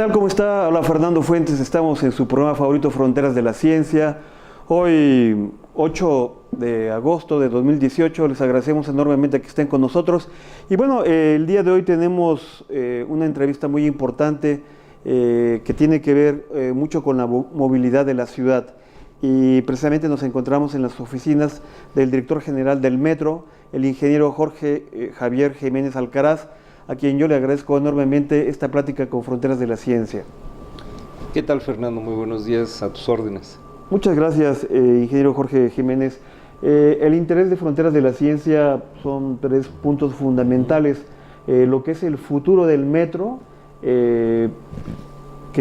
tal? ¿Cómo está? Hola, Fernando Fuentes. Estamos en su programa favorito, Fronteras de la Ciencia. Hoy, 8 de agosto de 2018, les agradecemos enormemente que estén con nosotros. Y bueno, el día de hoy tenemos una entrevista muy importante que tiene que ver mucho con la movilidad de la ciudad. Y precisamente nos encontramos en las oficinas del director general del Metro, el ingeniero Jorge Javier Jiménez Alcaraz, a quien yo le agradezco enormemente esta plática con Fronteras de la Ciencia. ¿Qué tal, Fernando? Muy buenos días, a tus órdenes. Muchas gracias, ingeniero Jorge Jiménez. El interés de Fronteras de la Ciencia son 3 puntos fundamentales. Lo que es el futuro del metro, que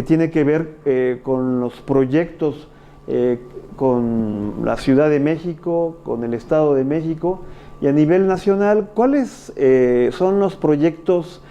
tiene que ver con los proyectos con la Ciudad de México, con el Estado de México, y a nivel nacional, ¿cuáles son los proyectos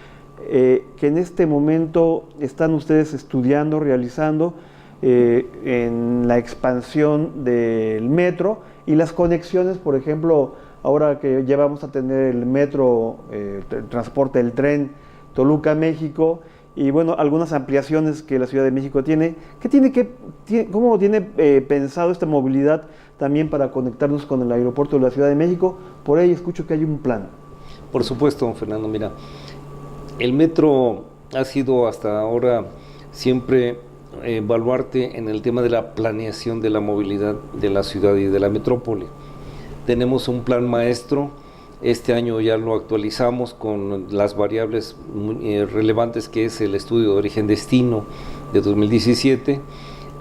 que en este momento están ustedes estudiando, realizando en la expansión del metro y las conexiones? Por ejemplo, ahora que ya vamos a tener el metro, el transporte del tren Toluca-México, y bueno, algunas ampliaciones que la Ciudad de México tiene. ¿Cómo tiene pensado esta movilidad también para conectarnos con el aeropuerto de la Ciudad de México? Por ahí escucho que hay un plan. Por supuesto, don Fernando. Mira, el metro ha sido hasta ahora siempre baluarte en el tema de la planeación de la movilidad de la ciudad y de la metrópoli. Tenemos un plan maestro. Este año ya lo actualizamos con las variables relevantes, que es el estudio de origen-destino de 2017,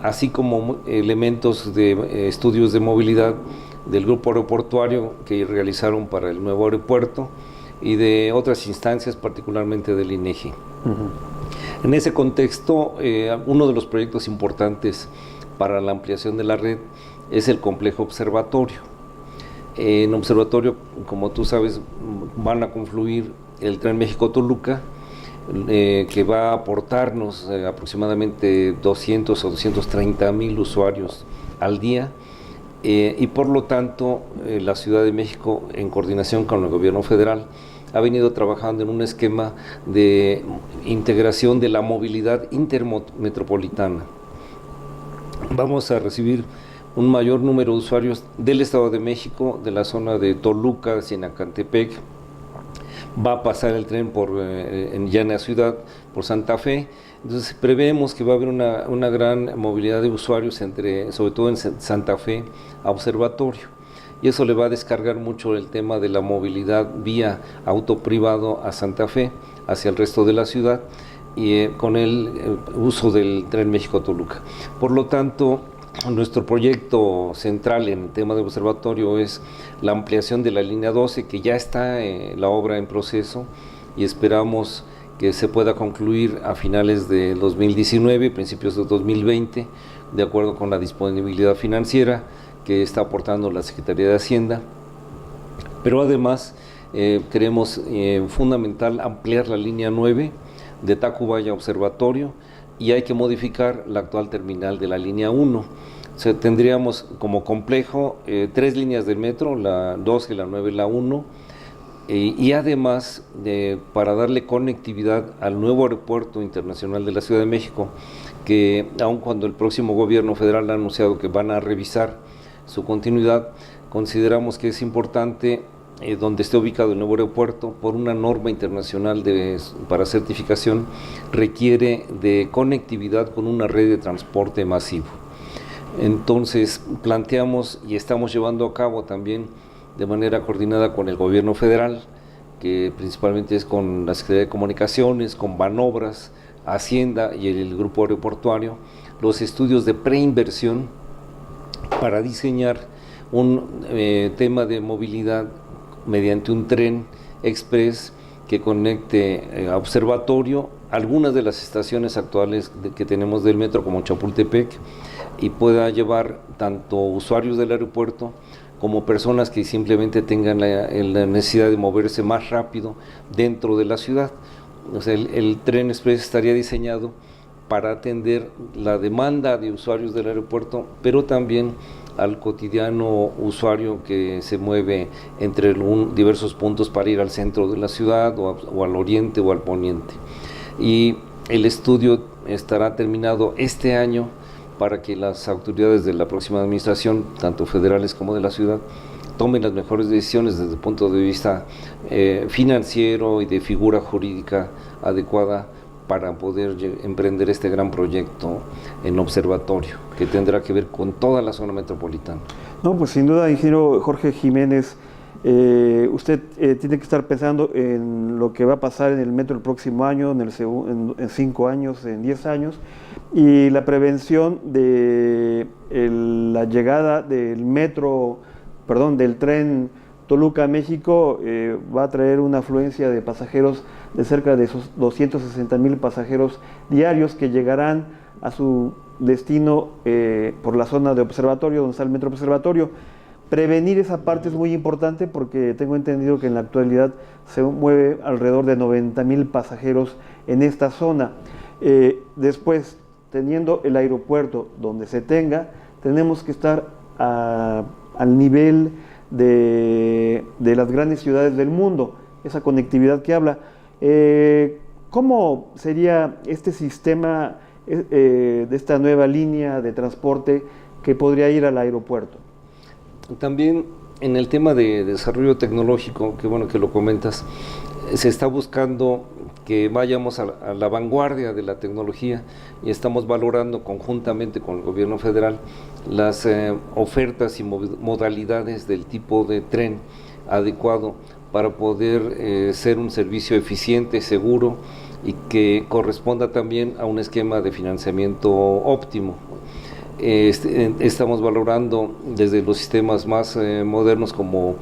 así como elementos de estudios de movilidad del grupo aeroportuario que realizaron para el nuevo aeropuerto y de otras instancias, particularmente del INEGI. En ese contexto, uno de los proyectos importantes para la ampliación de la red es el complejo observatorio. En observatorio, como tú sabes, van a confluir el tren México-Toluca, que va a aportarnos aproximadamente 200 o 230 mil usuarios al día, y por lo tanto la Ciudad de México, en coordinación con el gobierno federal, ha venido trabajando en un esquema de integración de la movilidad intermetropolitana. Vamos a recibir un mayor número de usuarios del Estado de México, de la zona de Toluca, Sinacantepec. Va a pasar el tren ya en la ciudad, por Santa Fe. Entonces prevemos que va a haber una gran movilidad de usuarios, sobre todo en Santa Fe, a Observatorio. Y eso le va a descargar mucho el tema de la movilidad vía auto privado a Santa Fe, hacia el resto de la ciudad, y con el uso del tren México-Toluca. Por lo tanto, nuestro proyecto central en el tema de observatorio es la ampliación de la línea 12, que ya está la obra en proceso, y esperamos que se pueda concluir a finales de 2019, principios de 2020, de acuerdo con la disponibilidad financiera que está aportando la Secretaría de Hacienda. Pero además creemos fundamental ampliar la línea 9 de Tacubaya a Observatorio, y hay que modificar la actual terminal de la línea 1. O sea, tendríamos como complejo 3 líneas del metro, la 12, la 9 y la 1, y además para darle conectividad al nuevo aeropuerto internacional de la Ciudad de México, que aun cuando el próximo gobierno federal ha anunciado que van a revisar su continuidad, consideramos que es importante donde esté ubicado el nuevo aeropuerto, por una norma internacional para certificación, requiere de conectividad con una red de transporte masivo. Entonces planteamos y estamos llevando a cabo también de manera coordinada con el gobierno federal, que principalmente es con la Secretaría de Comunicaciones, con Banobras, Hacienda y el grupo aeroportuario, los estudios de preinversión para diseñar un tema de movilidad mediante un tren express que conecte a Observatorio, algunas de las estaciones actuales que tenemos del metro, como Chapultepec, y pueda llevar tanto usuarios del aeropuerto como personas que simplemente tengan la necesidad de moverse más rápido dentro de la ciudad. O sea, el tren express estaría diseñado para atender la demanda de usuarios del aeropuerto, pero también al cotidiano usuario que se mueve entre diversos puntos para ir al centro de la ciudad o al oriente o al poniente. Y el estudio estará terminado este año para que las autoridades de la próxima administración, tanto federales como de la ciudad, tomen las mejores decisiones desde el punto de vista financiero y de figura jurídica adecuada para poder emprender este gran proyecto en observatorio, que tendrá que ver con toda la zona metropolitana. No, pues sin duda, ingeniero Jorge Jiménez, usted tiene que estar pensando en lo que va a pasar en el metro el próximo año, en 5 años, en 10 años, y la prevención de la llegada del del tren Toluca-México va a traer una afluencia de pasajeros de cerca de esos 260,000 pasajeros diarios que llegarán a su destino por la zona de observatorio, donde está el metro observatorio. Prevenir esa parte es muy importante porque tengo entendido que en la actualidad se mueve alrededor de 90,000 pasajeros en esta zona. Después, teniendo el aeropuerto donde se tenga, tenemos que estar al nivel de las grandes ciudades del mundo, esa conectividad que habla. ¿Cómo sería este sistema de esta nueva línea de transporte que podría ir al aeropuerto? También en el tema de desarrollo tecnológico, qué bueno que lo comentas, se está buscando que vayamos a la vanguardia de la tecnología y estamos valorando conjuntamente con el gobierno federal las ofertas y modalidades del tipo de tren adecuado para poder ser un servicio eficiente, seguro y que corresponda también a un esquema de financiamiento óptimo. Estamos valorando desde los sistemas más modernos como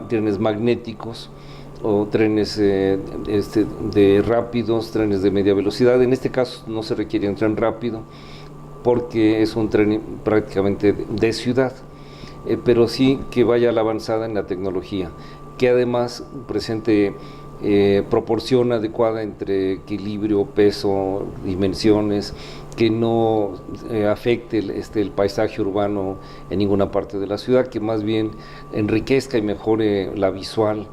trenes magnéticos o trenes de rápidos, trenes de media velocidad. En este caso no se requiere un tren rápido porque es un tren prácticamente de ciudad, pero sí que vaya a la avanzada en la tecnología, que además presente proporción adecuada entre equilibrio, peso, dimensiones, que no afecte el paisaje urbano en ninguna parte de la ciudad, que más bien enriquezca y mejore la visual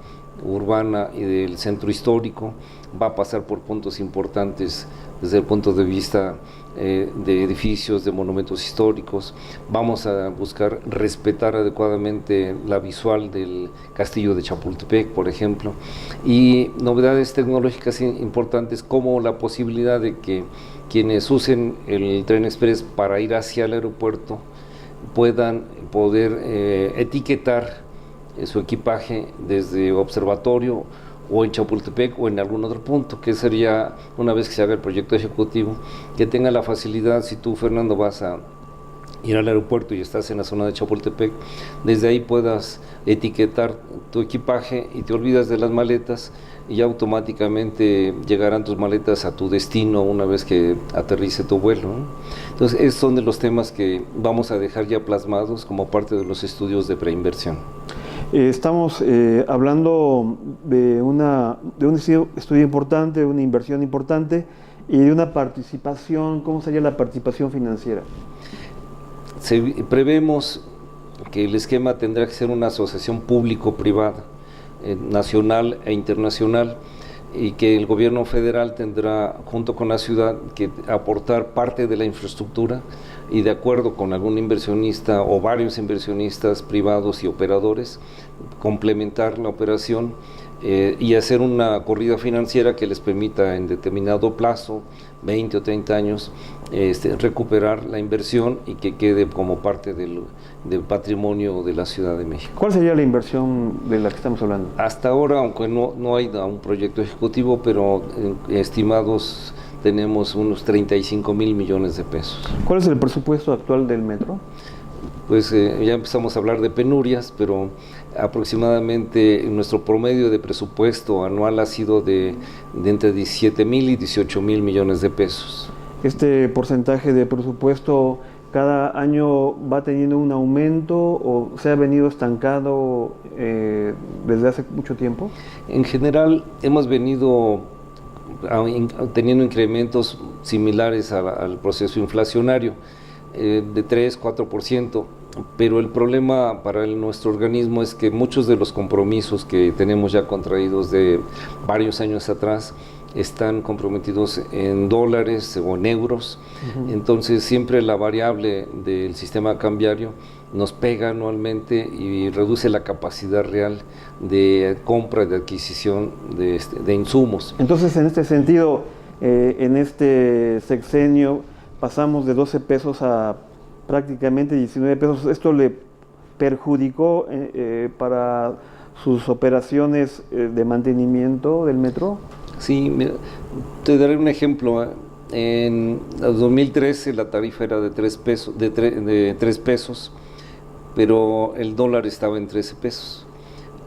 urbana y del centro histórico. Va a pasar por puntos importantes desde el punto de vista de edificios, de monumentos históricos. Vamos a buscar respetar adecuadamente la visual del castillo de Chapultepec, por ejemplo, y novedades tecnológicas importantes como la posibilidad de que quienes usen el tren express para ir hacia el aeropuerto puedan poder etiquetar su equipaje desde observatorio o en Chapultepec o en algún otro punto, que sería, una vez que se haga el proyecto ejecutivo, que tenga la facilidad, si tú, Fernando, vas a ir al aeropuerto y estás en la zona de Chapultepec, desde ahí puedas etiquetar tu equipaje y te olvidas de las maletas y automáticamente llegarán tus maletas a tu destino una vez que aterrice tu vuelo, ¿no? Entonces, esos son de los temas que vamos a dejar ya plasmados como parte de los estudios de preinversión. Estamos hablando de un estudio importante, de una inversión importante y de una participación. ¿Cómo sería la participación financiera? Prevemos que el esquema tendrá que ser una asociación público-privada, nacional e internacional, y que el gobierno federal tendrá, junto con la ciudad, que aportar parte de la infraestructura y, de acuerdo con algún inversionista o varios inversionistas privados y operadores, complementar la operación y hacer una corrida financiera que les permita en determinado plazo, 20 o 30 años, recuperar la inversión y que quede como parte del patrimonio de la Ciudad de México. ¿Cuál sería la inversión de la que estamos hablando? Hasta ahora, aunque no hay un proyecto ejecutivo, pero estimados tenemos unos 35,000 millones de pesos. ¿Cuál es el presupuesto actual del metro? Pues ya empezamos a hablar de penurias, pero aproximadamente nuestro promedio de presupuesto anual ha sido de entre 17,000 y 18,000 millones de pesos. ¿Este porcentaje de presupuesto cada año va teniendo un aumento o se ha venido estancado desde hace mucho tiempo? En general hemos venido teniendo incrementos similares al proceso inflacionario, de 3-4%, pero el problema para nuestro organismo es que muchos de los compromisos que tenemos ya contraídos de varios años atrás están comprometidos en dólares o en euros. Entonces siempre la variable del sistema cambiario nos pega anualmente y reduce la capacidad real de compra y de adquisición de insumos. Entonces, en este sentido, en este sexenio pasamos de 12 pesos a prácticamente 19 pesos. ¿Esto le perjudicó para sus operaciones de mantenimiento del metro? Sí, mira, te daré un ejemplo. En 2013 la tarifa era de 3 pesos, de 3 pesos, pero el dólar estaba en 13 pesos.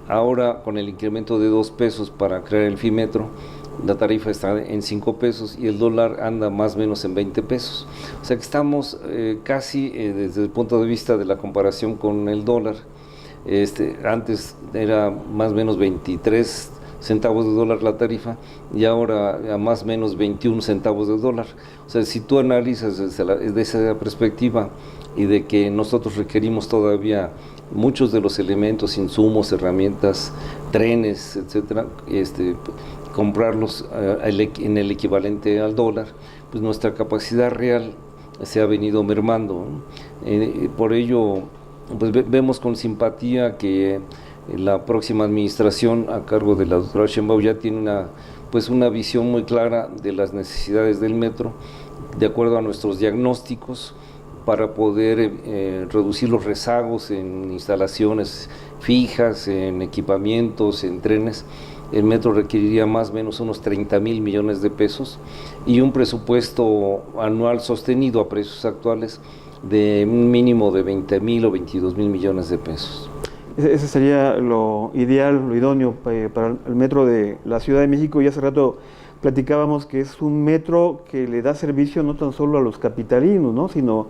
Ahora, con el incremento de 2 pesos para crear el FIMetro, la tarifa está en 5 pesos y el dólar anda más o menos en 20 pesos. O sea que estamos casi desde el punto de vista de la comparación con el dólar. Antes era más o menos 23 centavos de dólar la tarifa y ahora a más o menos 21 centavos de dólar. O sea, si tú analizas desde esa perspectiva y de que nosotros requerimos todavía muchos de los elementos, insumos, herramientas, trenes, etcétera, comprarlos en el equivalente al dólar, pues nuestra capacidad real se ha venido mermando, ¿no? Por ello, pues vemos con simpatía que la próxima administración a cargo de la doctora Sheinbaum ya tiene una visión muy clara de las necesidades del metro, de acuerdo a nuestros diagnósticos, para poder reducir los rezagos en instalaciones fijas, en equipamientos, en trenes. El metro requeriría más o menos unos 30,000 millones de pesos y un presupuesto anual sostenido a precios actuales de un mínimo de 20,000 o 22,000 millones de pesos. Ese sería lo ideal, lo idóneo para el metro de la Ciudad de México. Y hace rato platicábamos que es un metro que le da servicio no tan solo a los capitalinos, ¿no?, sino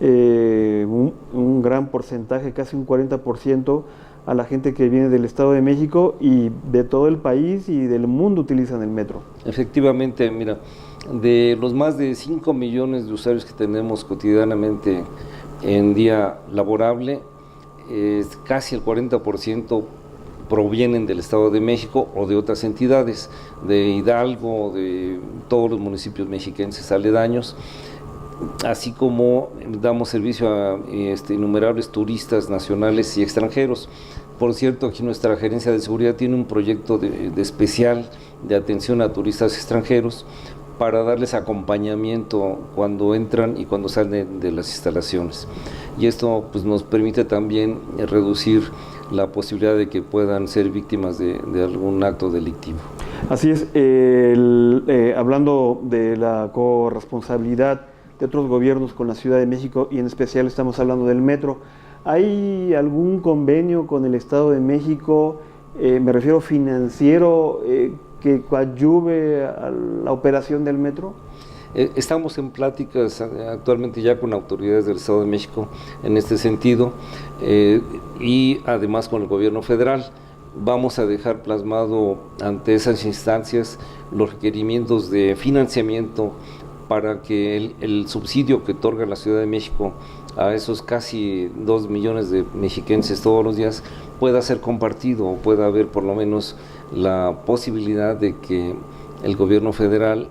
un gran porcentaje, casi un 40%, a la gente que viene del Estado de México y de todo el país y del mundo utilizan el metro. Efectivamente, mira, de los más de 5 millones de usuarios que tenemos cotidianamente en día laborable, casi el 40% provienen del Estado de México o de otras entidades, de Hidalgo, de todos los municipios mexiquenses aledaños, así como damos servicio a innumerables turistas nacionales y extranjeros. Por cierto, aquí nuestra Gerencia de Seguridad tiene un proyecto de especial de atención a turistas extranjeros para darles acompañamiento cuando entran y cuando salen de las instalaciones. Y esto pues, nos permite también reducir la posibilidad de que puedan ser víctimas de algún acto delictivo. Así es, hablando de la corresponsabilidad de otros gobiernos con la Ciudad de México y en especial estamos hablando del metro, ¿hay algún convenio con el Estado de México, me refiero financiero, que coadyuve a la operación del metro? Estamos en pláticas actualmente ya con autoridades del Estado de México en este sentido y además con el gobierno federal. Vamos a dejar plasmado ante esas instancias los requerimientos de financiamiento para que el subsidio que otorga la Ciudad de México a esos casi 2 millones de mexiquenses todos los días pueda ser compartido, o pueda haber por lo menos la posibilidad de que el gobierno federal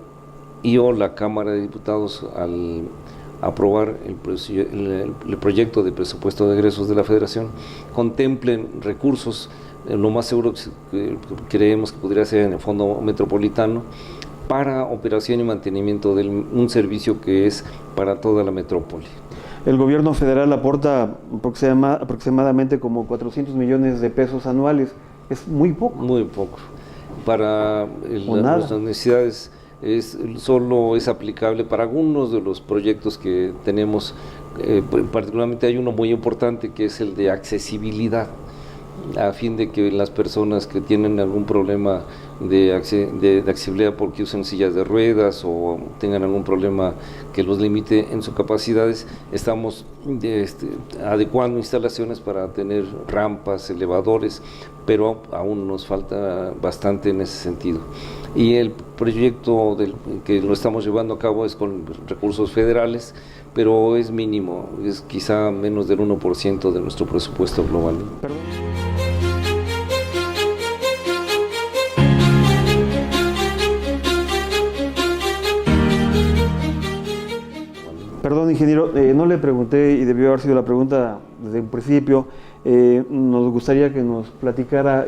y o la Cámara de Diputados, al aprobar el proyecto de presupuesto de egresos de la Federación, contemplen recursos, lo más seguro que creemos que podría ser en el Fondo Metropolitano, para operación y mantenimiento de un servicio que es para toda la metrópoli. El gobierno federal aporta aproximadamente como 400 millones de pesos anuales. Es muy poco. Muy poco. Para nuestras necesidades solo es aplicable para algunos de los proyectos que tenemos. Particularmente hay uno muy importante que es el de accesibilidad, a fin de que las personas que tienen algún problema de accesibilidad porque usan sillas de ruedas o tengan algún problema que los limite en sus capacidades, estamos adecuando instalaciones para tener rampas, elevadores, pero aún nos falta bastante en ese sentido. Y el proyecto que lo estamos llevando a cabo es con recursos federales, pero es mínimo, es quizá menos del 1% de nuestro presupuesto global. Perdón. Perdón, ingeniero, no le pregunté y debió haber sido la pregunta desde un principio. Nos gustaría que nos platicara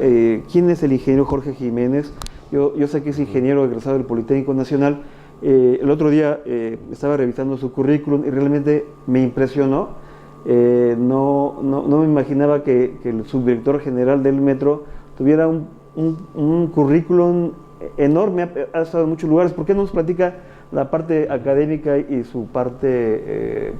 quién es el ingeniero Jorge Jiménez. Yo sé que es ingeniero egresado del Politécnico Nacional. El otro día estaba revisando su currículum y realmente me impresionó. No me imaginaba que el subdirector general del metro tuviera un currículum enorme, ha estado en muchos lugares. ¿Por qué no nos platica la parte académica y su parte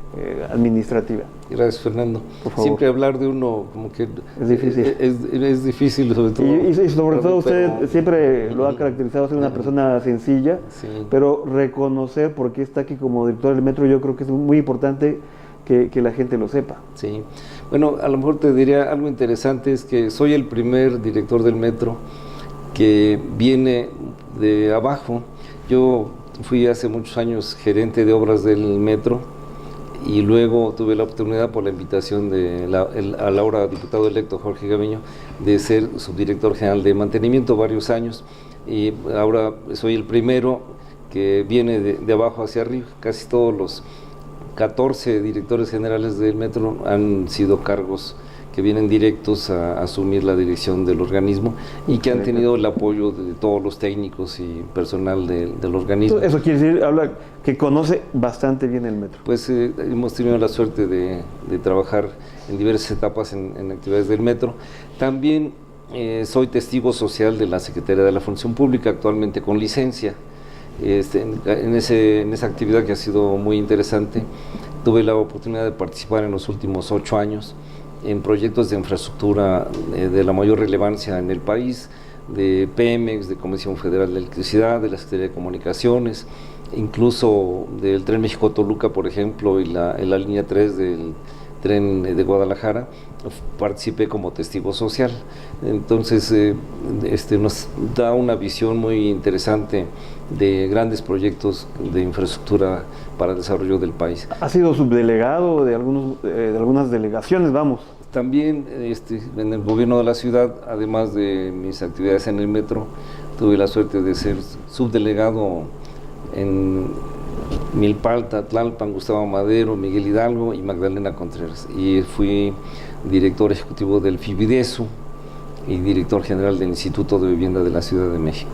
administrativa? Gracias, Fernando. Siempre hablar de uno como que es difícil. Es difícil, sobre todo. Y sobre todo usted siempre lo ha caracterizado ser una persona sencilla, sí, pero reconocer por qué está aquí como director del metro, yo creo que es muy importante que la gente lo sepa. Sí, bueno, a lo mejor te diría algo interesante, es que soy el primer director del metro que viene de abajo. Yo fui hace muchos años gerente de obras del metro y luego tuve la oportunidad, por la invitación de al ahora diputado electo Jorge Gaviño, de ser subdirector general de mantenimiento varios años, y ahora soy el primero que viene de abajo hacia arriba. Casi todos los 14 directores generales del metro han sido cargos que vienen directos a asumir la dirección del organismo y que han tenido el apoyo de todos los técnicos y personal del organismo. Eso quiere decir, habla que conoce bastante bien el metro. Pues hemos tenido la suerte de trabajar en diversas etapas en actividades del metro. También soy testigo social de la Secretaría de la Función Pública, actualmente con licencia. En esa actividad, que ha sido muy interesante, tuve la oportunidad de participar en los últimos 8 años en proyectos de infraestructura de la mayor relevancia en el país, de Pemex, de Comisión Federal de Electricidad, de la Secretaría de Comunicaciones, incluso del Tren México-Toluca, por ejemplo, y la línea 3 del tren de Guadalajara. Participé como testigo social. Entonces nos da una visión muy interesante de grandes proyectos de infraestructura para el desarrollo del país. ¿Ha sido subdelegado de algunas delegaciones, vamos? También en el gobierno de la ciudad, además de mis actividades en el metro, tuve la suerte de ser subdelegado en Milpalta, Tlalpan, Gustavo Madero, Miguel Hidalgo y Magdalena Contreras. Y fui director ejecutivo del FIBIDESU y director general del Instituto de Vivienda de la Ciudad de México.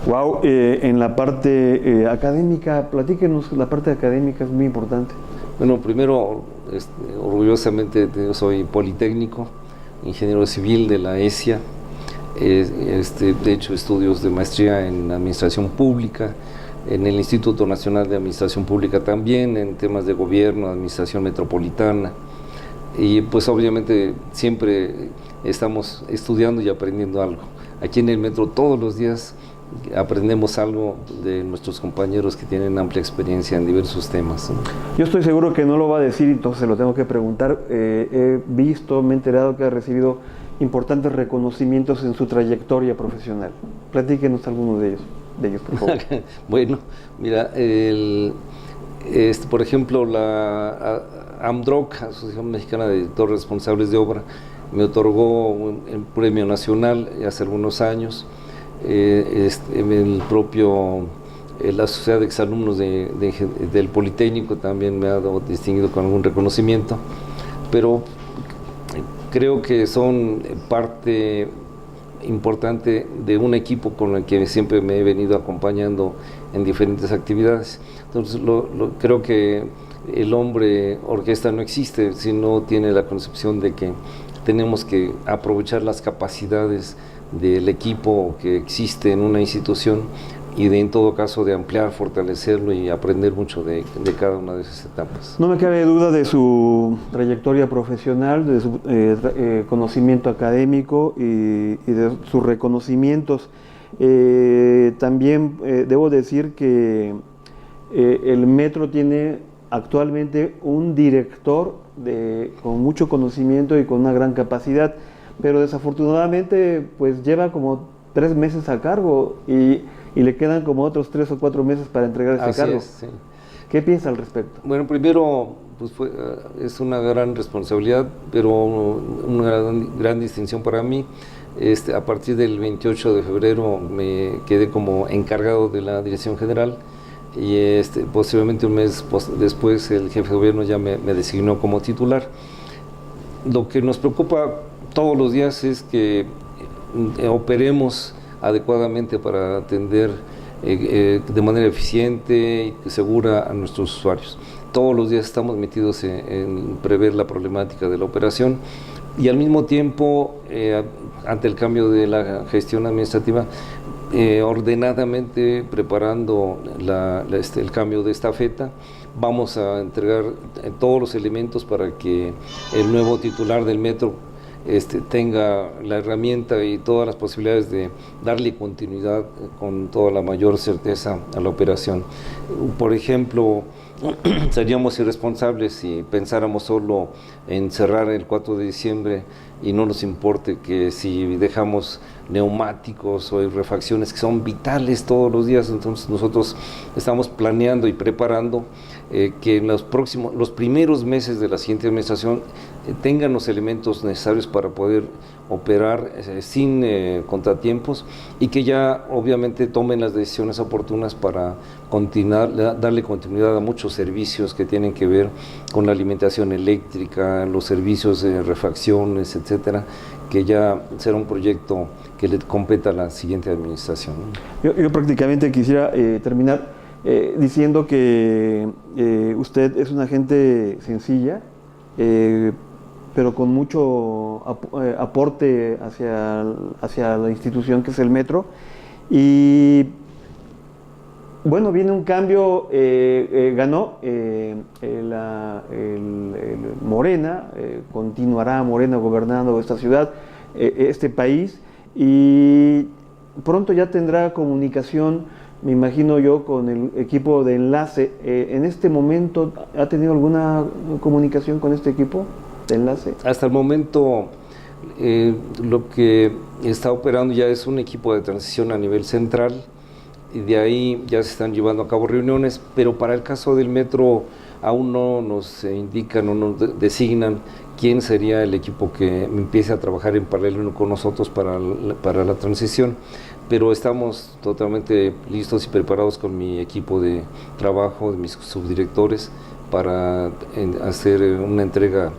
Wow, en la parte académica, platíquenos, la parte académica es muy importante. Bueno, primero, orgullosamente soy politécnico, ingeniero civil de la ESIA, de hecho estudios de maestría en administración pública, en el Instituto Nacional de Administración Pública también, en temas de gobierno, administración metropolitana, y pues obviamente siempre estamos estudiando y aprendiendo algo. Aquí en el metro todos los días aprendemos algo de nuestros compañeros que tienen amplia experiencia en diversos temas. Yo estoy seguro que no lo va a decir, entonces se lo tengo que preguntar. He visto, me he enterado que ha recibido importantes reconocimientos en su trayectoria profesional. Platíquenos algunos de ellos, por favor. Bueno, mira, por ejemplo, la AMDROC, Asociación Mexicana de Directores Responsables de Obra, me otorgó un premio nacional hace algunos años. La Sociedad de Exalumnos del Politécnico también me ha distinguido con algún reconocimiento, pero creo que son parte importante de un equipo con el que siempre me he venido acompañando en diferentes actividades. Entonces creo que el hombre orquesta no existe si no tiene la concepción de que tenemos que aprovechar las capacidades del equipo que existe en una institución y en todo caso de ampliar, fortalecerlo y aprender mucho de cada una de esas etapas. No me cabe duda de su trayectoria profesional, de su conocimiento académico y de sus reconocimientos. También debo decir que el metro tiene actualmente un director con mucho conocimiento y con una gran capacidad, pero desafortunadamente pues lleva como 3 meses a cargo y le quedan como otros 3 o 4 meses para entregar ese cargo. Sí. ¿Qué piensa al respecto? Bueno, primero, pues es una gran responsabilidad, pero una gran distinción para mí. A partir del 28 de febrero me quedé como encargado de la dirección general y posiblemente un mes después el jefe de gobierno ya me designó como titular. Lo que nos preocupa todos los días es que operemos adecuadamente para atender de manera eficiente y segura a nuestros usuarios. Todos los días estamos metidos en prever la problemática de la operación y al mismo tiempo, ante el cambio de la gestión administrativa, ordenadamente preparando el cambio de estafeta. Vamos a entregar todos los elementos para que el nuevo titular del metro tenga la herramienta y todas las posibilidades de darle continuidad con toda la mayor certeza a la operación. Por ejemplo, seríamos irresponsables si pensáramos solo en cerrar el 4 de diciembre y no nos importe que si dejamos neumáticos o refacciones que son vitales todos los días. Entonces nosotros estamos planeando y preparando que en los primeros meses de la siguiente administración tengan los elementos necesarios para poder operar sin contratiempos y que ya obviamente tomen las decisiones oportunas para darle continuidad a muchos servicios que tienen que ver con la alimentación eléctrica, los servicios de refacciones, etcétera, que ya será un proyecto que le competa a la siguiente administración. Yo prácticamente quisiera terminar diciendo que usted es una gente sencilla, pero con mucho aporte hacia la institución que es el metro. Y bueno, viene un cambio, ganó Morena, continuará Morena gobernando esta ciudad, este país, y pronto ya tendrá comunicación, me imagino yo, con el equipo de enlace. ¿En este momento ha tenido alguna comunicación con este equipo de enlace? Hasta el momento lo que está operando ya es un equipo de transición a nivel central y de ahí ya se están llevando a cabo reuniones, pero para el caso del metro aún no nos indican o nos designan quién sería el equipo que empiece a trabajar en paralelo con nosotros para la transición, pero estamos totalmente listos y preparados con mi equipo de trabajo, de mis subdirectores, para hacer una entrega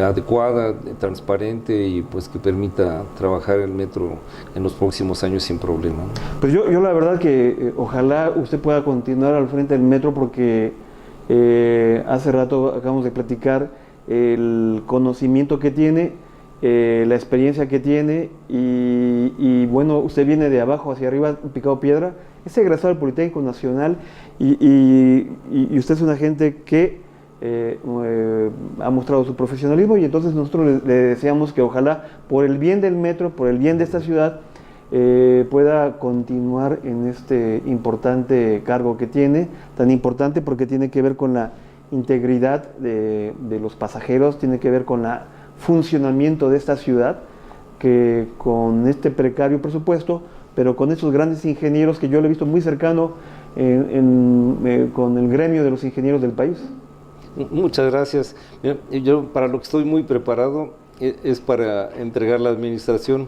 adecuada, transparente y pues que permita trabajar el metro en los próximos años sin problema. Pues yo la verdad que ojalá usted pueda continuar al frente del metro, porque hace rato acabamos de platicar el conocimiento que tiene, la experiencia que tiene y bueno, usted viene de abajo hacia arriba, picado piedra, es egresado del Politécnico Nacional y usted es una gente que ha mostrado su profesionalismo, y entonces nosotros le deseamos que ojalá por el bien del metro, por el bien de esta ciudad, pueda continuar en este importante cargo que tiene, tan importante porque tiene que ver con la integridad de los pasajeros, tiene que ver con el funcionamiento de esta ciudad, que con este precario presupuesto, pero con estos grandes ingenieros que yo le he visto muy cercano con el gremio de los ingenieros del país. Muchas gracias. Yo para lo que estoy muy preparado es para entregar la administración.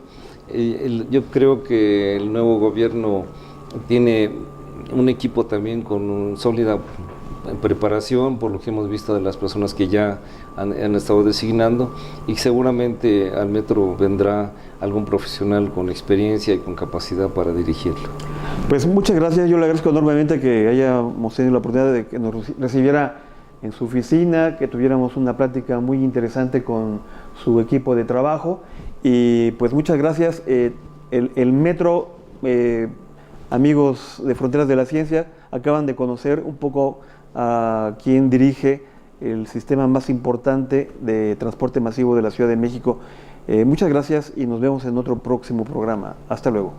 Yo creo que el nuevo gobierno tiene un equipo también con sólida preparación, por lo que hemos visto de las personas que ya han estado designando, y seguramente al metro vendrá algún profesional con experiencia y con capacidad para dirigirlo. Pues muchas gracias, yo le agradezco enormemente que hayamos tenido la oportunidad de que nos recibiera en su oficina, que tuviéramos una plática muy interesante con su equipo de trabajo, y pues muchas gracias. El metro, amigos de Fronteras de la Ciencia, acaban de conocer un poco a quien dirige el sistema más importante de transporte masivo de la Ciudad de México. Muchas gracias y nos vemos en otro próximo programa. Hasta luego.